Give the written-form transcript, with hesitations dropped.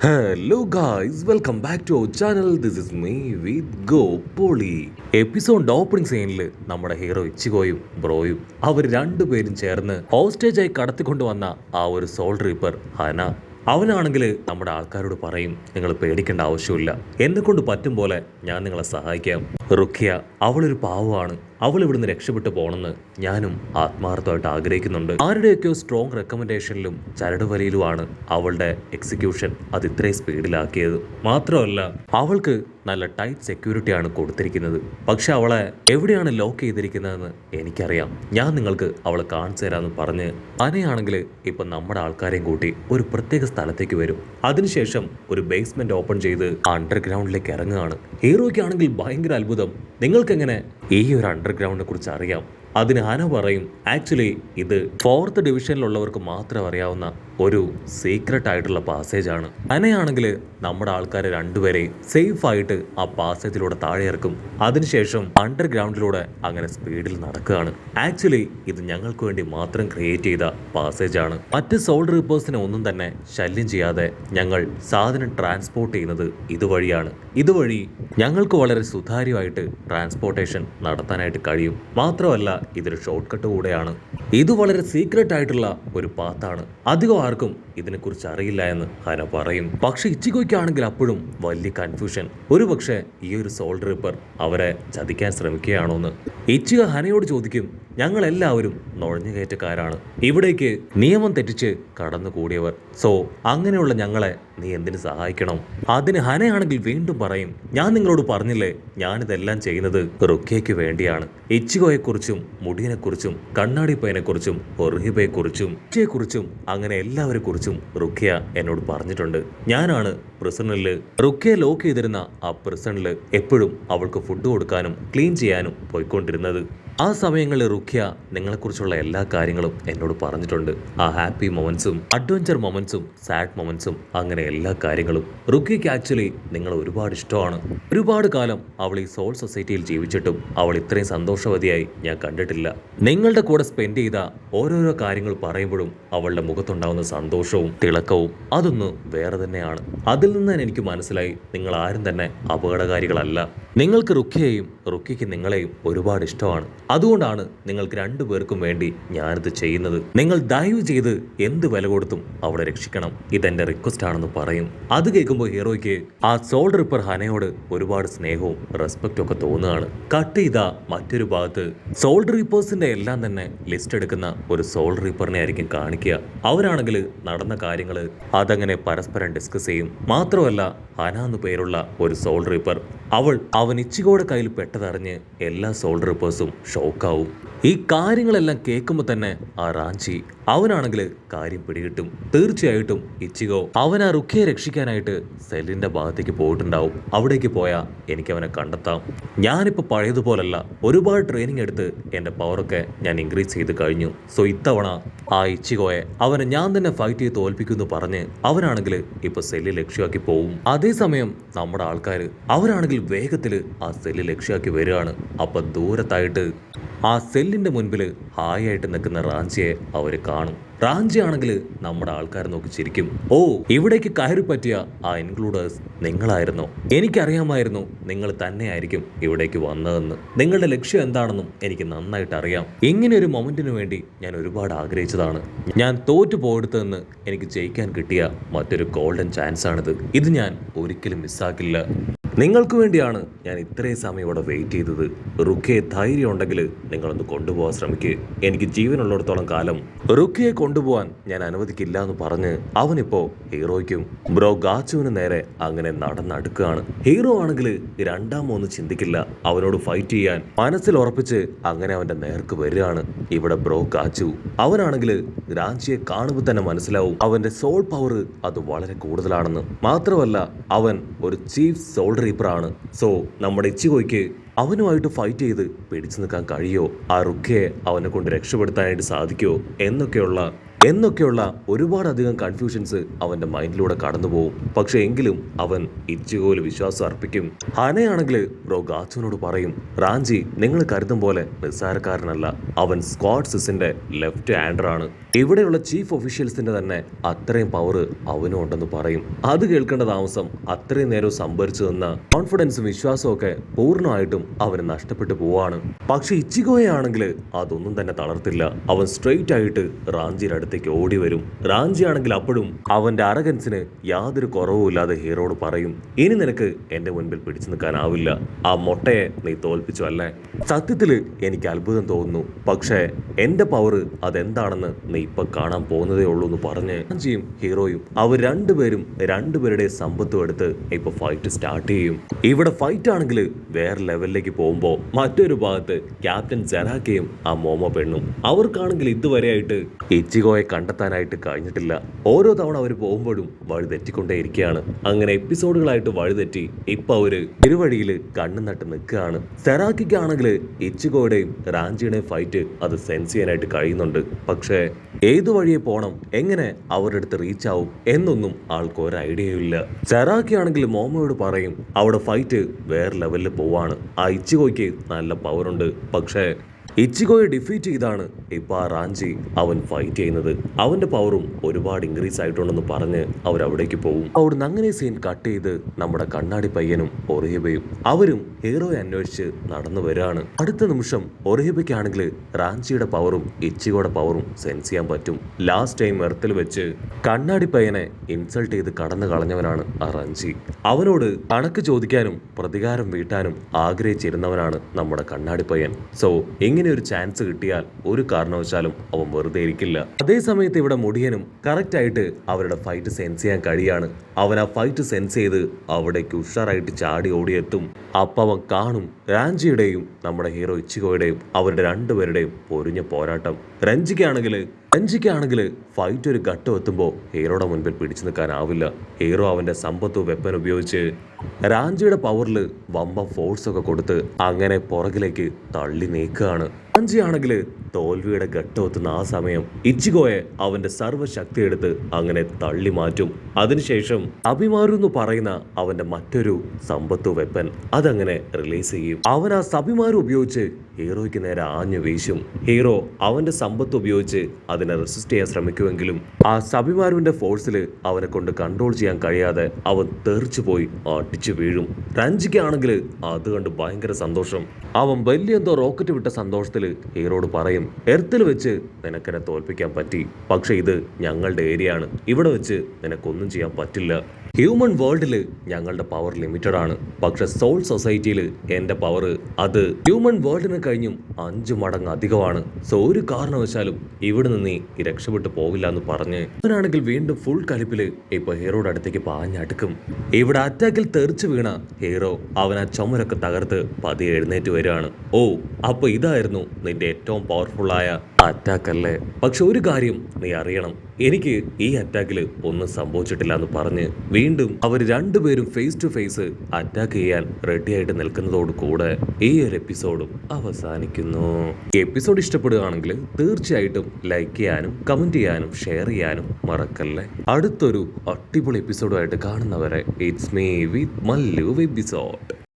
Hello guys, welcome back to our channel. This is me with go Poli. Episode opening സീനിൽ നമ്മുടെ hero ഇച്ചിഗോയും ബ്രോയും അവർ രണ്ടുപേരും ചേർന്ന് ഹോസ്റ്റേജായി കടത്തിക്കൊണ്ടുവന്ന ആ ഒരു സോൾ റീപ്പർ ഹന, അവനാണെങ്കിൽ നമ്മുടെ ആൾക്കാരോട് പറയും, നിങ്ങൾ പേടിക്കേണ്ട ആവശ്യമില്ല, എന്നെ കൊണ്ട് പറ്റും പോലെ ഞാൻ നിങ്ങളെ സഹായിക്കാം. റുഖിയ അവളൊരു പാവമാണ്, അവൾ ഇവിടുന്ന് രക്ഷപ്പെട്ടു പോകണമെന്ന് ഞാനും ആത്മാർത്ഥമായിട്ട് ആഗ്രഹിക്കുന്നുണ്ട്. ആരുടെയൊക്കെയോ സ്ട്രോങ് റെക്കമെൻഡേഷനിലും ചരടുവലിയിലുമാണ് അവളുടെ എക്സിക്യൂഷൻ അത് ഇത്രയും സ്പീഡിലാക്കിയത്. മാത്രമല്ല അവൾക്ക് നല്ല ടൈറ്റ് സെക്യൂരിറ്റിയാണ് കൊടുത്തിരിക്കുന്നത്. പക്ഷെ അവളെ എവിടെയാണ് ലോക്ക് ചെയ്തിരിക്കുന്നതെന്ന് എനിക്കറിയാം, ഞാൻ നിങ്ങൾക്ക് അവളെ കാണിച്ചു തരാമെന്ന് പറഞ്ഞ് അനയാണെങ്കിൽ ഇപ്പം നമ്മുടെ ആൾക്കാരെയും കൂട്ടി ഒരു പ്രത്യേക സ്ഥലത്തേക്ക് വരും. അതിനുശേഷം ഒരു ബേസ്മെന്റ് ഓപ്പൺ ചെയ്ത് അണ്ടർഗ്രൗണ്ടിലേക്ക് ഇറങ്ങുകയാണ്. ഹീറോയ്ക്കാണെങ്കിൽ ഭയങ്കര അത്ഭുതം, നിങ്ങൾക്കെങ്ങനെ ഈ ഒരു അണ്ടർഗ്രൗണ്ടിനെ കുറിച്ച് അറിയാം? അതിന് ഹന പറയും, ആക്ച്വലി ഇത് 4th ഡിവിഷനിലുള്ളവർക്ക് മാത്രം അറിയാവുന്ന ഒരു സീക്രട്ട് ആയിട്ടുള്ള പാസേജ് ആണ്. ഹനയാണെങ്കിൽ നമ്മുടെ ആൾക്കാരെ രണ്ടുപേരെയും സേഫ് ആയിട്ട് ആ പാസേജിലൂടെ താഴെ ഇറക്കും. അതിനുശേഷം അണ്ടർഗ്രൗണ്ടിലൂടെ അങ്ങനെ സ്പീഡിൽ നടക്കുകയാണ്. ആക്ച്വലി ഇത് ഞങ്ങൾക്ക് വേണ്ടി മാത്രം ക്രിയേറ്റ് ചെയ്ത പാസേജ് ആണ്. മറ്റ് സോൾ റീപ്പേഴ്സിനെ ഒന്നും തന്നെ ശല്യം ചെയ്യാതെ ഞങ്ങൾ സാധനം ട്രാൻസ്പോർട്ട് ചെയ്യുന്നത് ഇതുവഴിയാണ്. ഇതുവഴി ഞങ്ങൾക്ക് വളരെ സുതാര്യമായിട്ട് ട്രാൻസ്പോർട്ടേഷൻ നടത്താനായിട്ട് കഴിയും. മാത്രമല്ല ഇതൊരു ഷോർട്ട് കട്ട് കൂടെയാണ്. ഇത് വളരെ സീക്രട്ട് ആയിട്ടുള്ള ഒരു പാത്താണ്, അധികം ആർക്കും ഇതിനെക്കുറിച്ച് അറിയില്ല എന്ന് ഹന പറയും. പക്ഷെ ഇച്ചിഗോയ്ക്കാണെങ്കിൽ അപ്പോഴും വലിയ കൺഫ്യൂഷൻ. ഒരു പക്ഷേ ഈ ഒരു സോൾ റീപ്പർ അവരെ ചതിക്കാൻ ശ്രമിക്കുകയാണോന്ന്. ഇച്ചിഗോ ഹനയോട് ചോദിക്കും, ഞങ്ങൾ എല്ലാവരും നുഴഞ്ഞുകയറ്റക്കാരാണ്, ഇവിടേക്ക് നിയമം തെറ്റിച്ച് കടന്നുകൂടിയവർ. സോ അങ്ങനെയുള്ള ഞങ്ങളെ നീ എന്തിനു സഹായിക്കണം? അതിന് ഹനയാണെങ്കിൽ വീണ്ടും പറയും, ഞാൻ നിങ്ങളോട് പറഞ്ഞില്ലേ, ഞാനിതെല്ലാം ചെയ്യുന്നത് റുഖിയയ്ക്ക് വേണ്ടിയാണ്. ഇച്ചിഗോയെക്കുറിച്ചും മുടിയനെക്കുറിച്ചും കണ്ണാടി പയ്യനെക്കുറിച്ചും ഒർഹിബയെക്കുറിച്ചും ഇച്ചയെക്കുറിച്ചും അങ്ങനെ എല്ലാവരെ കുറിച്ചും റുഖിയ എന്നോട് പറഞ്ഞിട്ടുണ്ട്. ഞാനാണ് പ്രിസണില് റുഖിയ ലോക്ക് ചെയ്തിരുന്ന ആ പ്രിസണിൽ എപ്പോഴും അവൾക്ക് ഫുഡ് കൊടുക്കാനും ക്ലീൻ ചെയ്യാനും പോയിക്കൊണ്ടിരുന്നത്. ആ സമയങ്ങളിൽ റുഖിയ നിങ്ങളെക്കുറിച്ചുള്ള എല്ലാ കാര്യങ്ങളും എന്നോട് പറഞ്ഞിട്ടുണ്ട്. ആ ഹാപ്പി മൊമെന്റ്സും അഡ്വഞ്ചർ മൊമെന്റ്സും സാഡ് മൊമെന്റ്സും അങ്ങനെ എല്ലാ കാര്യങ്ങളും. റുഖിയയ്ക്ക് ആക്ച്വലി നിങ്ങൾ ഒരുപാട് ഇഷ്ടമാണ്. ഒരുപാട് കാലം അവൾ ഈ സോൾ സൊസൈറ്റിയിൽ ജീവിച്ചിട്ടും അവൾ ഇത്രയും സന്തോഷവതിയായി ഞാൻ കണ്ടിട്ടില്ല. നിങ്ങളുടെ കൂടെ സ്പെൻഡ് ചെയ്ത ഓരോരോ കാര്യങ്ങൾ പറയുമ്പോഴും അവളുടെ മുഖത്തുണ്ടാവുന്ന സന്തോഷവും തിളക്കവും അതൊന്ന് വേറെ തന്നെയാണ്. അതിൽ നിന്ന് എനിക്ക് മനസ്സിലായി, നിങ്ങൾ ആരും തന്നെ അപകടകാരികളല്ല. നിങ്ങൾക്ക് റുഖിയയും റുഖിക്ക് നിങ്ങളെയും ഒരുപാട് ഇഷ്ടമാണ്. അതുകൊണ്ടാണ് നിങ്ങൾക്ക് രണ്ടുപേർക്കും വേണ്ടി ഞാനിത് ചെയ്യുന്നത്. നിങ്ങൾ ദയവ് ചെയ്ത് എന്ത് വില കൊടുത്തും അവളെ രക്ഷിക്കണം, ഇതെന്റെ റിക്വസ്റ്റ് ആണെന്ന് പറയും. അത് കേൾക്കുമ്പോൾ ഹീറോയ്ക്ക് ആ സോൾ റിപ്പർ ഹനയോട് ഒരുപാട് സ്നേഹവും റെസ്പെക്റ്റും ഒക്കെ തോന്നുകയാണ്. കട്ട് ചെയ്ത മറ്റൊരു ഭാഗത്ത് സോൾ റീപ്പേഴ്സിന്റെ എല്ലാം തന്നെ ലിസ്റ്റ് എടുക്കുന്ന ഒരു സോൾ റീപ്പറിനെ ആയിരിക്കും കാണിക്കുക. അവരാണെങ്കിൽ നടന്ന കാര്യങ്ങൾ അതങ്ങനെ പരസ്പരം ഡിസ്കസ് ചെയ്യും. മാത്രമല്ല ഹന എന്ന് പേരുള്ള ഒരു സോൾ റീപ്പർ, അവൻ ഇച്ചിഗോയുടെ കയ്യിൽ പെട്ടതറിഞ്ഞ് എല്ലാ സോൾ റീപ്പേഴ്സും ഷോക്കാവും. ഈ കാര്യങ്ങളെല്ലാം കേൾക്കുമ്പോൾ തന്നെ ആ റാഞ്ചി അവനാണെങ്കിൽ കാര്യം പിടികിട്ടും. തീർച്ചയായിട്ടും ഇച്ചിഗോ അവൻ ആ റുഖിയെ രക്ഷിക്കാനായിട്ട് സെല്ലിന്റെ ഭാഗത്തേക്ക് പോയിട്ടുണ്ടാവും. അവിടേക്ക് പോയാൽ എനിക്ക് അവനെ കണ്ടെത്താം. ഞാനിപ്പോൾ പഴയതുപോലല്ല, ഒരുപാട് ട്രെയിനിങ് എടുത്ത് എൻ്റെ പവറൊക്കെ ഞാൻ ഇൻക്രീസ് ചെയ്ത് കഴിഞ്ഞു. സോ ഇത്തവണ ആ ഇച്ചിഗോയെ അവനെ ഞാൻ തന്നെ ഫൈറ്റ് ചെയ്ത് തോൽപ്പിക്കുമെന്ന് പറഞ്ഞ് അവനാണെങ്കിൽ ഇപ്പൊ സെല്ല് ലക്ഷ്യമാക്കി പോവും. അതേസമയം നമ്മുടെ ആൾക്കാർ അവരാണെങ്കിൽ വേഗത്തിൽ ആ സെല്ല് ലക്ഷ്യമാക്കി വരികയാണ്. അപ്പം ദൂരത്തായിട്ട് ആ സെല്ലിന്റെ മുൻപിൽ ഹായായിട്ട് നിൽക്കുന്ന റാഞ്ചിയെ അവർ കാണും. റാഞ്ചി ആണെങ്കിൽ നമ്മുടെ ആൾക്കാരെ നോക്കി ചിരിക്കും. ഓ, ഇവിടേക്ക് കയറി പറ്റിയ ആ ഇൻക്ലൂഡേഴ്സ് നിങ്ങളായിരുന്നോ? എനിക്കറിയാമായിരുന്നു നിങ്ങൾ തന്നെയായിരിക്കും ഇവിടേക്ക് വന്നതെന്ന്. നിങ്ങളുടെ ലക്ഷ്യം എന്താണെന്നും എനിക്ക് നന്നായിട്ട് അറിയാം. ഇങ്ങനെ ഒരു മൊമെന്റിന് വേണ്ടി ഞാൻ ഒരുപാട് ആഗ്രഹിച്ചതാണ്. ഞാൻ തോറ്റു പോയെടുത്തതെന്ന് എനിക്ക് ജയിക്കാൻ കിട്ടിയ മറ്റൊരു ഗോൾഡൻ ചാൻസ് ആണിത്. ഇത് ഞാൻ ഒരിക്കലും മിസ്സാക്കില്ല. നിങ്ങൾക്ക് വേണ്ടിയാണ് ഞാൻ ഇത്രയും സമയം ഇവിടെ വെയിറ്റ് ചെയ്തത്. റുഖിയെ ധൈര്യം ഉണ്ടെങ്കിൽ നിങ്ങളൊന്ന് കൊണ്ടുപോകാൻ ശ്രമിക്കുക. എനിക്ക് ജീവനുള്ളിടത്തോളം കാലം റുഖിയെ കൊണ്ടുപോകാൻ ഞാൻ അനുവദിക്കില്ല എന്ന് പറഞ്ഞ് അവനിപ്പോ ഹീറോയ്ക്കും ബ്രോ ഗാച്ചുവിന് നേരെ അങ്ങനെ നടന്നടുക്കുകയാണ്. ഹീറോ ആണെങ്കിൽ രണ്ടാമൊന്നും ചിന്തിക്കില്ല, അവനോട് ഫൈറ്റ് ചെയ്യാൻ മനസ്സിൽ ഉറപ്പിച്ച് അങ്ങനെ അവന്റെ നേർക്ക് വരികയാണ് ഇവിടെ ബ്രോ ഗാച്ചു. അവനാണെങ്കിൽ റാഞ്ചിയെ കാണുമ്പോൾ തന്നെ മനസ്സിലാവും അവന്റെ സോൾ പവർ അത് വളരെ കൂടുതലാണെന്ന്. മാത്രമല്ല അവൻ ഒരു ചീഫ് സോൾ റീപ്പറാണ്. സോ നമ്മുടെ ഇച്ചിഗോയ്ക്ക് അവനുമായിട്ട് ഫൈറ്റ് ചെയ്ത് പിടിച്ചു നിൽക്കാൻ കഴിയോ? ആ റുഖിയെ അവനെ കൊണ്ട് രക്ഷപ്പെടുത്താനായിട്ട് സാധിക്കുമോ എന്നൊക്കെയുള്ള എന്നൊക്കെയുള്ള ഒരുപാടധികം കൺഫ്യൂഷൻസ് അവന്റെ മൈൻഡിലൂടെ കടന്നു പോകും. പക്ഷെ എങ്കിലും അവൻ ഇച്ചിഗോയിൽ വിശ്വാസം അർപ്പിക്കും. ഹനയാണെങ്കിൽ ബ്രോ ഗാച്ചുവിനോട് പറയും, റാഞ്ചി നിങ്ങൾ കരുതും പോലെ നിസ്സാരക്കാരനല്ല, അവൻ സ്ക്വാഡ് സിസിന്റെ ലെഫ്റ്റ് ഹാൻഡറാണ്, ഇവിടെയുള്ള ചീഫ് ഒഫീഷ്യൽസിന്റെ തന്നെ അത്രയും പവർ അവനും ഉണ്ടെന്ന് പറയും. അത് കേൾക്കേണ്ട താമസം അത്രയും നേരം സംഭരിച്ചു നിന്ന കോൺഫിഡൻസും വിശ്വാസവും ഒക്കെ പൂർണ്ണമായിട്ടും അവന് നഷ്ടപ്പെട്ടു പോവാണ്. പക്ഷെ ഇച്ചിഗോയെ ആണെങ്കിൽ അതൊന്നും തന്നെ തളർത്തില്ല. അവൻ സ്ട്രെയിറ്റ് ആയിട്ട് റാഞ്ചിയുടെ അടുത്തേക്ക് ഓടി വരും. റാഞ്ചി ആണെങ്കിൽ അപ്പോഴും അവന്റെ അറഗൻസിന് യാതൊരു കുറവുമില്ലാതെ ഹീറോയോട് പറയും, ഇനി നിനക്ക് എന്റെ മുൻപിൽ പിടിച്ചു നിൽക്കാനാവില്ല, ആ മൊട്ടയെ നീ തോൽപ്പിച്ചു അല്ലേ? സത്യത്തില് എനിക്ക് അത്ഭുതം തോന്നുന്നു, പക്ഷേ എന്റെ പവർ അതെന്താണെന്ന് നീ ഇപ്പൊ കാണാൻ പോകുന്നതേ ഉള്ളൂ എന്ന് പറഞ്ഞ് റാഞ്ചിയും ഹീറോയും അവർ രണ്ടുപേരുടെ സമ്പത്തും എടുത്ത് ഇപ്പൊ ഫൈറ്റ് സ്റ്റാർട്ട് ചെയ്യും. ഇവിടെ ഫൈറ്റ് ആണെങ്കിൽ വേറെ ലെവലിലേക്ക് പോകുമ്പോൾ മറ്റൊരു ഭാഗത്ത് ക്യാപ്റ്റൻ സെറാക്കയും ആ മോമോ പെണ്ണും, അവർക്കാണെങ്കിൽ ഇതുവരെയായിട്ട് ഇച്ചിഗോയെ കണ്ടെത്താനായിട്ട് കഴിഞ്ഞിട്ടില്ല. ഓരോ തവണ അവർ പോകുമ്പോഴും വഴി തെറ്റിക്കൊണ്ടേയിരിക്കുകയാണ്. അങ്ങനെ എപ്പിസോഡുകളായിട്ട് വഴിതെറ്റി ഇപ്പൊ അവര് ഇരുവഴിയിൽ കണ്ണു നട്ട് നിൽക്കുകയാണ്. സെറാക്കിക്കാണെങ്കിൽ ഇച്ചിഗോയുടെയും റാഞ്ചിയുടെയും ഫൈറ്റ് അത് സെൻസ് ചെയ്യാനായിട്ട് കഴിയുന്നുണ്ട്. പക്ഷേ ഏതു വഴിയെ പോണം, എങ്ങനെ അവരുടെ അടുത്ത് റീച്ച് ആവും എന്നൊന്നും ആൾക്ക് ഒരു ഐഡിയയില്ല. സെറാക്കി ആണെങ്കിൽ മോമോയോട് പറയും അവിടെ ഫൈറ്റ് വേറെ ലെവലിൽ പോവാണ്, ആ ഇച്ചിഗോയ്ക്ക് നല്ല പവറുണ്ട്, പക്ഷേ ഇച്ചിഗോയെ ഡിഫീറ്റ് ചെയ്താണ് ഇപ്പൊ ആ റാഞ്ചി അവൻ ഫൈറ്റ് ചെയ്യുന്നത്, അവന്റെ പവറും ഒരുപാട് ഇൻക്രീസ് ആയിട്ടുണ്ടെന്ന് പറഞ്ഞ് അവരവിടേക്ക് പോകും. അവിടുന്ന് അങ്ങനെ സീൻ കട്ട് ചെയ്ത് നമ്മുടെ കണ്ണാടി പയ്യനും ഒറിഹിബയും അവരും ഹീറോയെ അന്വേഷിച്ച് നടന്നു വരികയാണ്. അടുത്ത നിമിഷം ഒറിഹിബയ്ക്കാണെങ്കിൽ റാഞ്ചിയുടെ പവറും ഇച്ചിഗോയുടെ പവറും സെൻസ് ചെയ്യാൻ പറ്റും. ലാസ്റ്റ് ടൈം എർത്തിൽ വെച്ച് കണ്ണാടി പയ്യനെ ഇൻസൾട്ട് ചെയ്ത് കടന്നു കളഞ്ഞവനാണ് ആ റാഞ്ചി. അവനോട് കണക്ക് ചോദിക്കാനും പ്രതികാരം വീട്ടാനും ആഗ്രഹിച്ചിരുന്നവനാണ് നമ്മുടെ കണ്ണാടി പയ്യൻ. സോ ഇങ്ങനെ ഒരു ചാൻസ് കിട്ടിയാൽ ഒരു കാരണവശാലും അവൻ വെറുതെ ഇരിക്കില്ല. അതേസമയത്ത് ഇവിടെ മുടിയനും കറക്റ്റ് ആയിട്ട് അവരുടെ ഫൈറ്റ് സെൻസ് ചെയ്യാൻ കഴിയാണ്. അവൻ ആ ഫൈറ്റ് സെൻസ് ചെയ്ത് അവിടേക്ക് ഉഷാറായിട്ട് ചാടി ഓടിയെത്തും. അപ്പം അവൻ കാണും റാഞ്ചിയുടെയും നമ്മുടെ ഹീറോ ഇച്ചിഗോയുടെയും അവരുടെ രണ്ടുപേരുടെയും പൊരിഞ്ഞ പോരാട്ടം. രഞ്ജിക്കാണെങ്കിൽ ഫൈറ്റ് ഒരു ഘട്ടം എത്തുമ്പോൾ ഹീറോയുടെ മുൻപിൽ പിടിച്ചു നിൽക്കാനാവില്ല. ഹീറോ അവന്റെ സമ്പത്തും വെപ്പൻ ഉപയോഗിച്ച് റാഞ്ചിയുടെ പവറിൽ വമ്പ ഫോഴ്സ് ഒക്കെ കൊടുത്ത് അങ്ങനെ പുറകിലേക്ക് തള്ളി നീക്കുകയാണ്. റാഞ്ചി ആണെങ്കിൽ തോൽവിയുടെ ഘട്ടം എത്തുന്ന ആ സമയം ഇച്ചിഗോയെ അവന്റെ സർവ്വശക്തി എടുത്ത് അങ്ങനെ തള്ളി മാറ്റും. അതിനുശേഷം അഭിമാരു എന്ന് പറയുന്ന അവന്റെ മറ്റൊരു സമ്പത്തു വെപ്പൻ അതങ്ങനെ റിലീസ് ചെയ്യും. അവൻ ആ സബിമാരു ഉപയോഗിച്ച് ഹീറോയ്ക്ക് നേരെ ആഞ്ഞു വീശും. ഹീറോ അവന്റെ സമ്പത്ത് ഉപയോഗിച്ച് അതിനെ റെസിസ്റ്റ് ചെയ്യാൻ ശ്രമിക്കുമെങ്കിലും ആ സബിമാരുവിന്റെ ഫോഴ്സിൽ അവനെ കൊണ്ട് കൺട്രോൾ ചെയ്യാൻ കഴിയാതെ അവൻ തെറിച്ചു പോയി അടിച്ചു വീഴും. രഞ്ജിക്കാണെങ്കിൽ അത് കണ്ട് ഭയങ്കര സന്തോഷം. അവൻ വലിയ എന്തോ റോക്കറ്റ് വിട്ട സന്തോഷത്തിൽ ഹീറോട് പറയും, എർത്തിൽ വെച്ച് നിനക്കെന്നെ തോൽപ്പിക്കാൻ പറ്റി, പക്ഷെ ഇത് ഞങ്ങളുടെ ഏരിയ ആണ്, ഇവിടെ വെച്ച് നിനക്കൊന്നും ചെയ്യാൻ പറ്റില്ല. ഹ്യൂമൻ വേൾഡിൽ ഞങ്ങളുടെ പവർ ലിമിറ്റഡ് ആണ്, പക്ഷെ സോൾ സൊസൈറ്റിയിൽ എൻ്റെ പവർ അത് ഹ്യൂമൻ വേൾഡിനെ കഴിഞ്ഞും 5 മടങ്ങ് അധികമാണ്. സോ ഒരു കാരണവശാലും ഇവിടെ നിന്ന് നീ രക്ഷപ്പെട്ടു പോവില്ല എന്ന് പറഞ്ഞ് അവനാണെങ്കിൽ വീണ്ടും ഫുൾ കലിപ്പിൽ ഇപ്പൊ ഹീറോയുടെ അടുത്തേക്ക് പാഞ്ഞടുക്കും. ഇവിടെ അറ്റാക്കിൽ തെറിച്ചു വീണ ഹീറോ അവൻ ആ ചുമരൊക്കെ തകർത്ത് പതിയെ എഴുന്നേറ്റ് വരികയാണ്. ഓ, അപ്പൊ ഇതായിരുന്നു നിന്റെ ഏറ്റവും പവർഫുള്ളായ അറ്റാക്ക് അല്ലേ? പക്ഷെ ഒരു കാര്യം നീ അറിയണം, എനിക്ക് ഈ അറ്റാക്കിൽ ഒന്നും സംഭവിച്ചിട്ടില്ല എന്ന് പറഞ്ഞ് വീണ്ടും അവർ രണ്ടുപേരും ഫേസ് ടു ഫേസ് അറ്റാക്ക് ചെയ്യാൻ റെഡി ആയിട്ട് നിൽക്കുന്നതോട് കൂടെ ഈ ഒരു എപ്പിസോഡും അവസാനിക്കുന്നു. ഈ എപ്പിസോഡ് ഇഷ്ടപ്പെടുകയാണെങ്കിൽ തീർച്ചയായിട്ടും ലൈക്ക് ചെയ്യാനും കമന്റ് ചെയ്യാനും ഷെയർ ചെയ്യാനും മറക്കല്ലേ. അടുത്തൊരു അടിപൊളി എപ്പിസോഡുമായിട്ട് കാണുന്നവരെ it's me with Mallu episode.